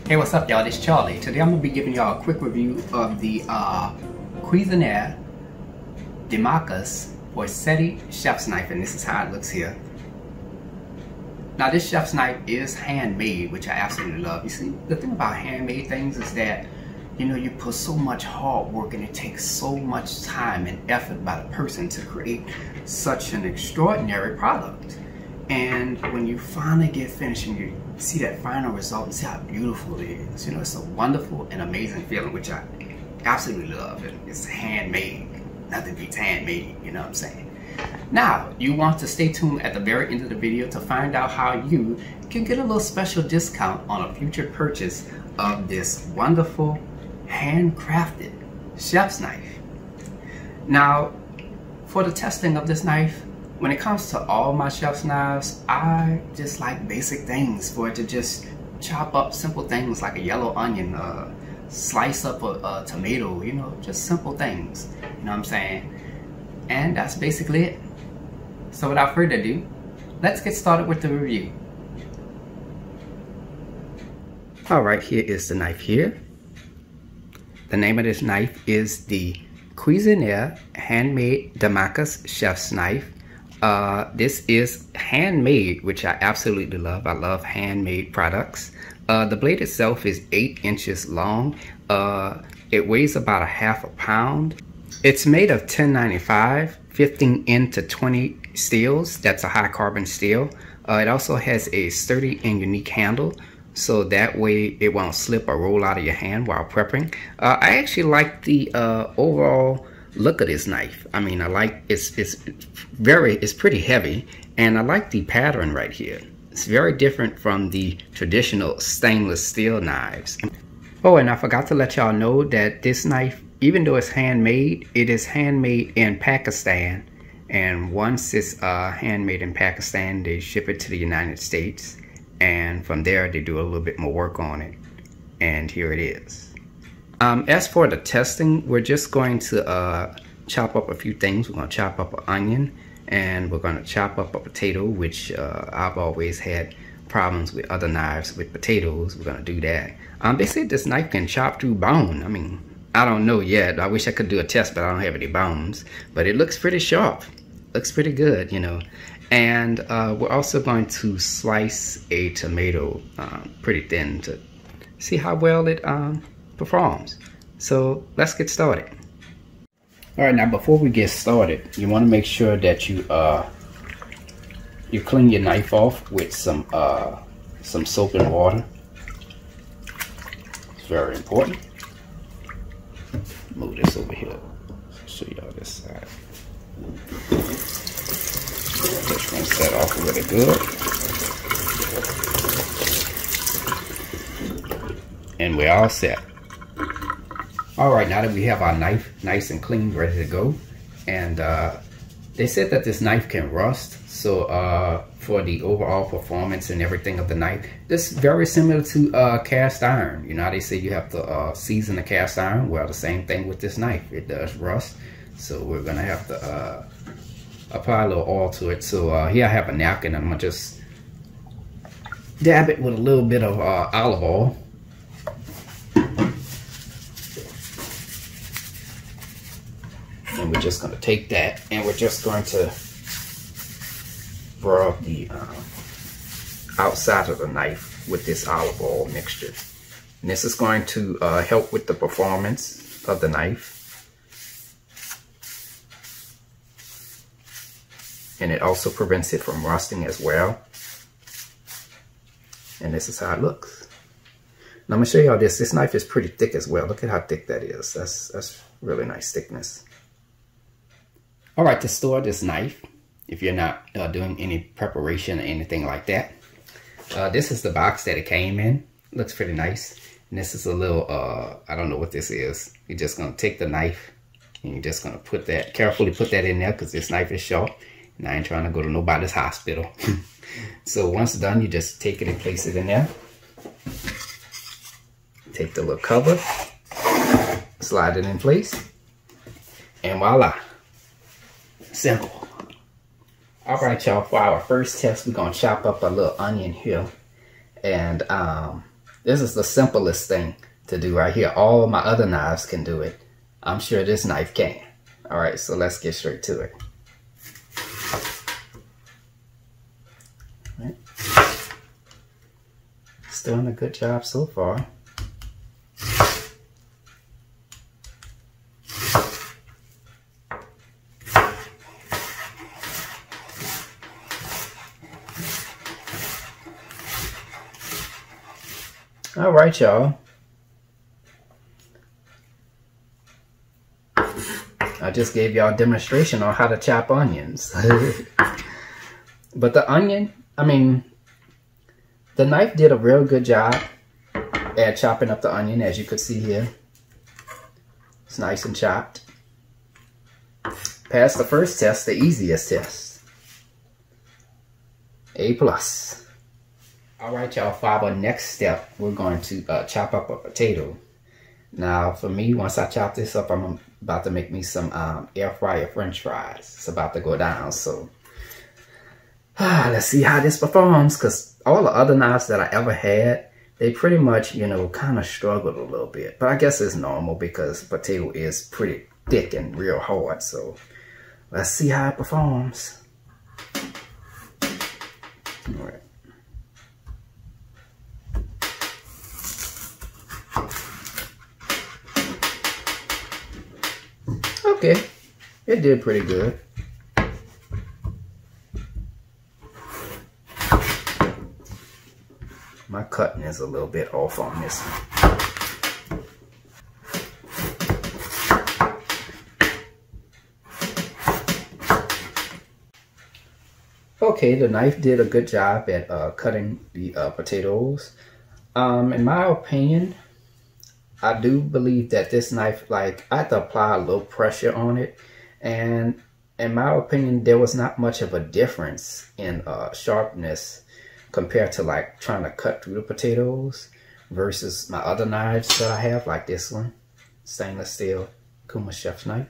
Hey, what's up, y'all? This is Charlie. Today I'm going to be giving y'all a quick review of the Cuisinier Damascus Forseti chef's knife, and this is how it looks here. Now, this chef's knife is handmade, which I absolutely love. You see, the thing about handmade things is that, you know, you put so much hard work and it takes so much time and effort by the person to create such an extraordinary product. And when you finally get finished and you see that final result and see how beautiful it is, you know, it's a wonderful and amazing feeling, which I absolutely love. It's handmade. Nothing beats handmade, you know what I'm saying? Now, you want to stay tuned at the very end of the video to find out how you can get a little special discount on a future purchase of this wonderful handcrafted chef's knife. Now, for the testing of this knife, when it comes to all my chef's knives, I just like basic things for it to just chop up simple things like a yellow onion, slice up a tomato, you know, just simple things, you know what I'm saying? And that's basically it. So without further ado, let's get started with the review. All right, here is the knife here. The name of this knife is the Cuisinier Handmade Damascus chef's knife. This is handmade, which I absolutely love. I love handmade products. The blade itself is 8 inches long. It weighs about ½ a pound. It's made of 1095, 15N to 20 steels. That's a high carbon steel. It also has a sturdy and unique handle, so that way it won't slip or roll out of your hand while prepping. I actually like the overall look of this knife. I mean, I like it's pretty heavy, and I like the pattern right here. It's very different from the traditional stainless steel knives. Oh, and I forgot to let y'all know that this knife, even though it's handmade, it is handmade in Pakistan. And once it's handmade in Pakistan, they ship it to the United States, and from there they do a little bit more work on it. And here it is. As for the testing, we're just going to chop up a few things. We're going to chop up an onion, and we're going to chop up a potato, which I've always had problems with other knives with potatoes. We're going to do that. They said this knife can chop through bone. I mean, I don't know yet. I wish I could do a test, but I don't have any bones. But it looks pretty sharp. Looks pretty good, you know. And we're also going to slice a tomato pretty thin to see how well it performs. So let's get started. All right, now before we get started, you want to make sure that you clean your knife off with some soap and water. It's very important. Move this over here. Show y'all this side. Just rinse that off really good. And we're all set. All right, now that we have our knife nice and clean, ready to go, and they said that this knife can rust, so for the overall performance and everything of the knife, this is very similar to cast iron. You know how they say you have to season the cast iron? Well, the same thing with this knife. It does rust, so we're gonna have to apply a little oil to it. So here I have a napkin, and I'm gonna just dab it with a little bit of olive oil. And we're just going to take that, and we're just going to rub the outside of the knife with this olive oil mixture. And this is going to help with the performance of the knife. And it also prevents it from rusting as well. And this is how it looks. Now I'm going to show y'all this. This knife is pretty thick as well. Look at how thick that is. That's really nice thickness. All right, to store this knife, if you're not doing any preparation or anything like that, this is the box that it came in. Looks pretty nice. And this is a little, I don't know what this is. You're just going to take the knife, and you're just going to carefully put that in there, because this knife is sharp. And I ain't trying to go to nobody's hospital. So once done, you just take it and place it in there. Take the little cover, slide it in place, and voila. Simple. All right, y'all, for our first test, we're gonna chop up a little onion here. And This is the simplest thing to do right here. All my other knives can do it. I'm sure this knife can. All right, so let's get straight to it. All right. It's doing a good job so far. All right, y'all. I just gave y'all a demonstration on how to chop onions. But the onion, the knife did a real good job at chopping up the onion, as you could see here. It's nice and chopped. Passed the first test, the easiest test. A+. All right, y'all, for our next step, we're going to chop up a potato. Now, for me, once I chop this up, I'm about to make me some air fryer French fries. It's about to go down, so let's see how this performs, because all the other knives that I ever had, they pretty much, you know, kind of struggled a little bit. But I guess it's normal because potato is pretty thick and real hard, so let's see how it performs. All right. Okay, it did pretty good. My cutting is a little bit off on this one. Okay, the knife did a good job at cutting the potatoes. In my opinion, I do believe that this knife, like, I had to apply a little pressure on it, and in my opinion, there was not much of a difference in sharpness compared to like trying to cut through the potatoes versus my other knives that I have, like this one, stainless steel Kuma chef's knife.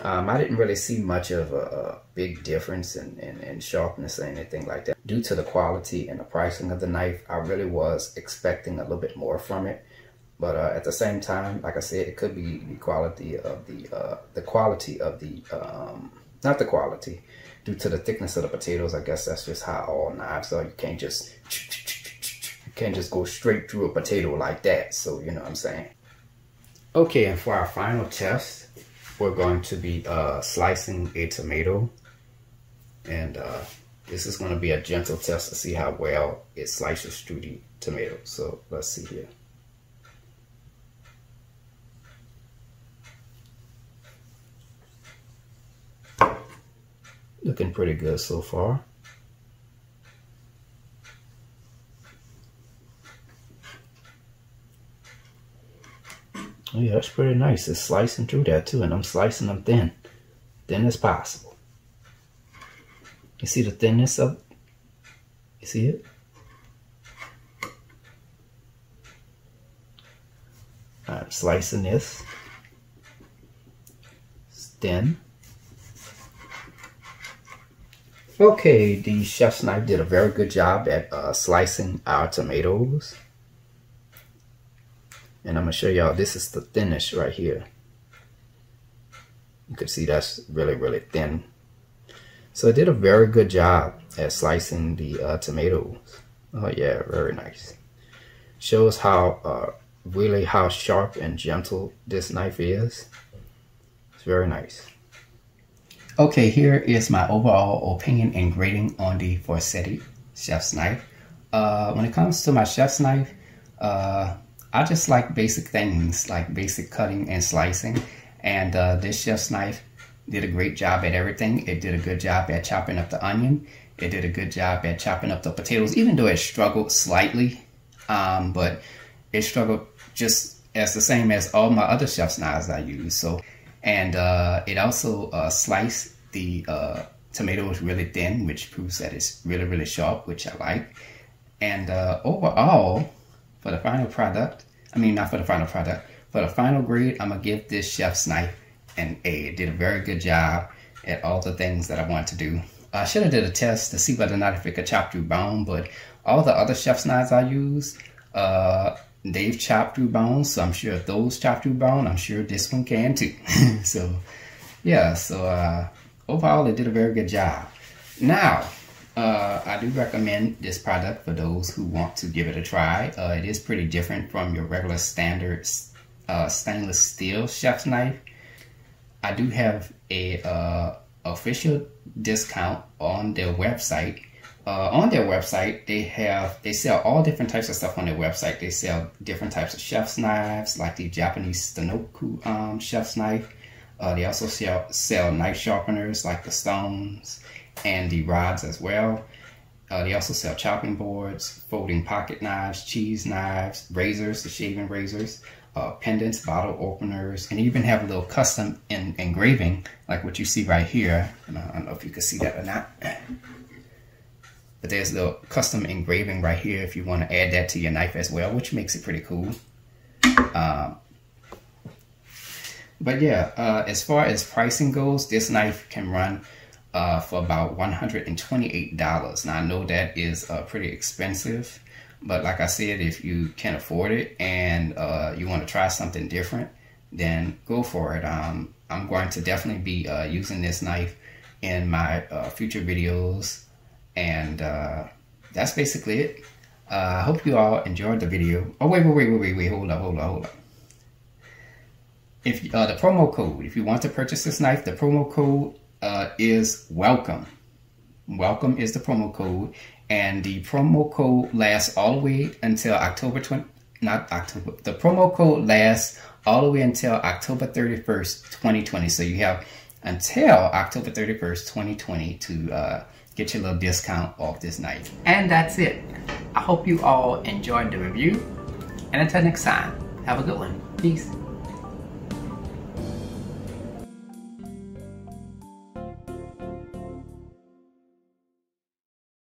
I didn't really see much of a big difference in sharpness or anything like that. Due to the quality and the pricing of the knife, I really was expecting a little bit more from it. But at the same time, like I said, it could be the quality of not the quality, due to the thickness of the potatoes. I guess that's just how all knives are. You can't just go straight through a potato like that. So, you know what I'm saying? Okay, and for our final test, we're going to be slicing a tomato. And this is going to be a gentle test to see how well it slices through the tomato. So let's see here. Looking pretty good so far. Oh yeah, that's pretty nice. It's slicing through that too, and I'm slicing them thin as possible. You see the thinness of it? You see it? I'm slicing this. It's thin. Okay, the chef's knife did a very good job at slicing our tomatoes. And I'm going to show y'all, this is the thinnest right here. You can see that's really, really thin. So it did a very good job at slicing the tomatoes. Oh yeah, very nice. Shows how, really how sharp and gentle this knife is. It's very nice. Okay, here is my overall opinion and grading on the Forseti chef's knife. When it comes to my chef's knife, I just like basic things, like basic cutting and slicing. And this chef's knife did a great job at everything. It did a good job at chopping up the onion. It did a good job at chopping up the potatoes, even though it struggled slightly. But it struggled just as the same as all my other chef's knives I use. So. And it also sliced the tomatoes really thin, which proves that it's really, really sharp, which I like. And overall, for the final product, not for the final product, for the final grade, I'm going to give this chef's knife an A. It did a very good job at all the things that I wanted to do. I should have did a test to see whether or not if it could chop through bone, but all the other chef's knives I use, They've chopped through bones, so I'm sure if those chopped through bone, I'm sure this one can too. So yeah, so overall they did a very good job. Now, I do recommend this product for those who want to give it a try. It is pretty different from your regular standard stainless steel chef's knife. I do have a official discount on their website. On their website, they sell all different types of stuff on their website. They sell different types of chef's knives, like the Japanese Stenoku chef's knife. They also sell knife sharpeners, like the stones and the rods as well. They also sell chopping boards, folding pocket knives, cheese knives, razors, the shaving razors, pendants, bottle openers, and even have a little custom engraving, like what you see right here. I don't know if you can see that or not. But there's a little custom engraving right here if you want to add that to your knife as well, which makes it pretty cool. But yeah, as far as pricing goes, this knife can run for about $128. Now I know that is pretty expensive, but like I said, if you can afford it and you want to try something different, then go for it. I'm going to definitely be using this knife in my future videos. And that's basically it. I hope you all enjoyed the video. Oh, wait, hold up. If the promo code, if you want to purchase this knife, the promo code is welcome. Welcome is the promo code, and the promo code lasts all the way until October 20. Not October. The promo code lasts all the way until October 31st, 2020. So you have until October 31st, 2020 to get your little discount off this knife. And that's it. I hope you all enjoyed the review. And until next time, have a good one. Peace.